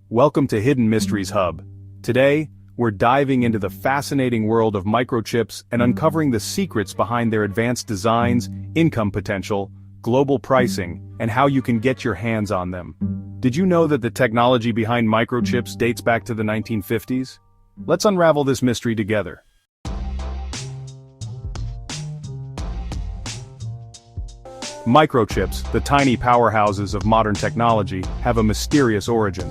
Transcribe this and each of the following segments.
Welcome to Hidden Mysteries Hub. Today, we're diving into the fascinating world of microchips and uncovering the secrets behind their advanced designs, income potential, global pricing, and how you can get your hands on them. Did you know that the technology behind microchips dates back to the 1950s? Let's unravel this mystery together. Microchips, the tiny powerhouses of modern technology, have a mysterious origin.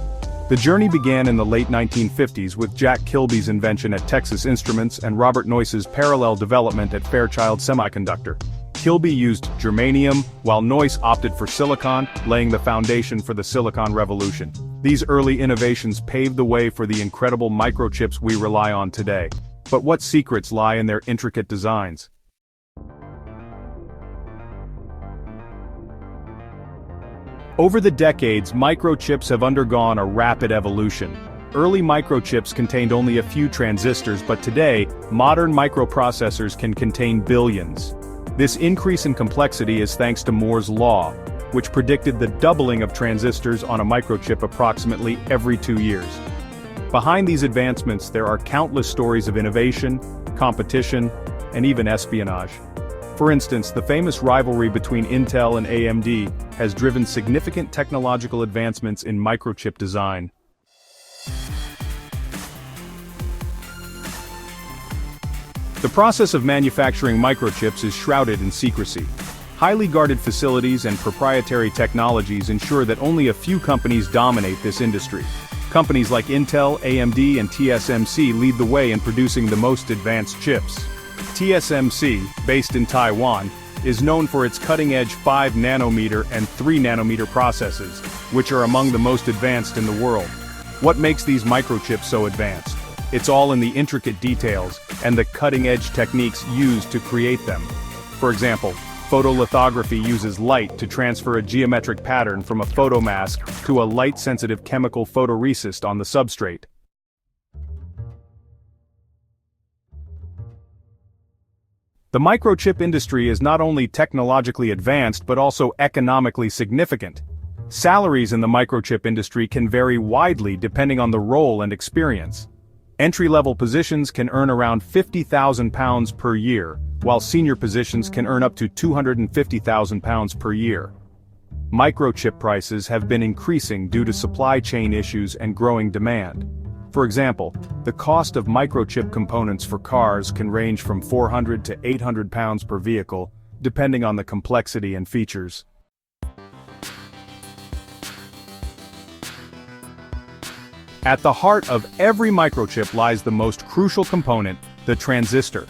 The journey began in the late 1950s with Jack Kilby's invention at Texas Instruments and Robert Noyce's parallel development at Fairchild Semiconductor. Kilby used germanium, while Noyce opted for silicon, laying the foundation for the silicon revolution. These early innovations paved the way for the incredible microchips we rely on today. But what secrets lie in their intricate designs? Over the decades, microchips have undergone a rapid evolution. Early microchips contained only a few transistors, but today, modern microprocessors can contain billions. This increase in complexity is thanks to Moore's law, which predicted the doubling of transistors on a microchip approximately every 2 years. Behind these advancements, there are countless stories of innovation, competition, and even espionage. For instance, the famous rivalry between Intel and AMD has driven significant technological advancements in microchip design. The process of manufacturing microchips is shrouded in secrecy. Highly guarded facilities and proprietary technologies ensure that only a few companies dominate this industry. Companies like Intel, AMD, and TSMC lead the way in producing the most advanced chips. TSMC, based in Taiwan, is known for its cutting-edge 5nm and 3nm processes, which are among the most advanced in the world. What makes these microchips so advanced? It's all in the intricate details and the cutting-edge techniques used to create them. For example, photolithography uses light to transfer a geometric pattern from a photomask to a light-sensitive chemical photoresist on the substrate. The microchip industry is not only technologically advanced but also economically significant. Salaries in the microchip industry can vary widely depending on the role and experience. Entry-level positions can earn around £50,000 per year, while senior positions can earn up to £250,000 per year. Microchip prices have been increasing due to supply chain issues and growing demand. For example, the cost of microchip components for cars can range from £400 to £800 per vehicle, depending on the complexity and features. At the heart of every microchip lies the most crucial component, the transistor.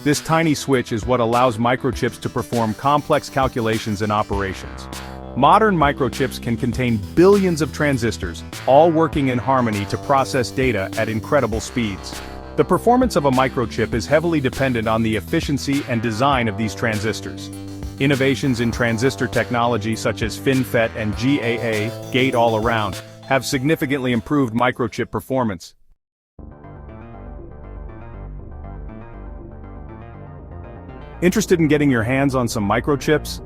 This tiny switch is what allows microchips to perform complex calculations and operations. Modern microchips can contain billions of transistors, all working in harmony to process data at incredible speeds. The performance of a microchip is heavily dependent on the efficiency and design of these transistors. Innovations in transistor technology such as FinFET and GAA, gate-all-around, have significantly improved microchip performance. Interested in getting your hands on some microchips?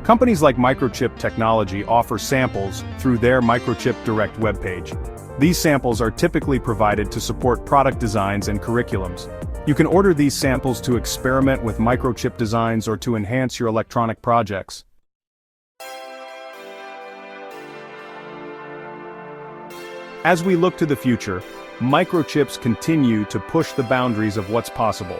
Companies like Microchip Technology offer samples through their Microchip Direct webpage. These samples are typically provided to support product designs and curriculums. You can order these samples to experiment with microchip designs or to enhance your electronic projects. As we look to the future, microchips continue to push the boundaries of what's possible.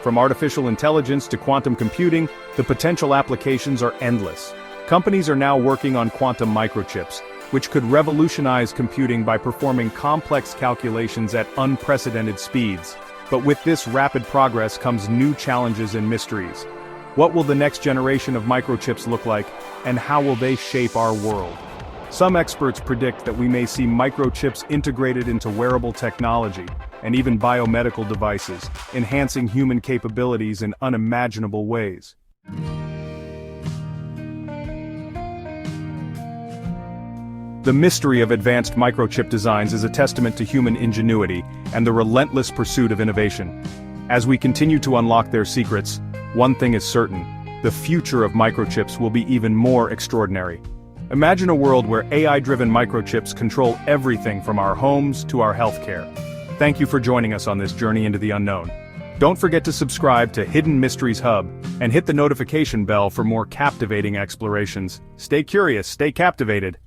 From artificial intelligence to quantum computing, the potential applications are endless. Companies are now working on quantum microchips, which could revolutionize computing by performing complex calculations at unprecedented speeds. But with this rapid progress comes new challenges and mysteries. What will the next generation of microchips look like, and how will they shape our world? Some experts predict that we may see microchips integrated into wearable technology, and even biomedical devices, enhancing human capabilities in unimaginable ways. The mystery of advanced microchip designs is a testament to human ingenuity and the relentless pursuit of innovation. As we continue to unlock their secrets, one thing is certain: the future of microchips will be even more extraordinary. Imagine a world where AI-driven microchips control everything from our homes to our healthcare. Thank you for joining us on this journey into the unknown. Don't forget to subscribe to Hidden Mysteries Hub and hit the notification bell for more captivating explorations. Stay curious, stay captivated.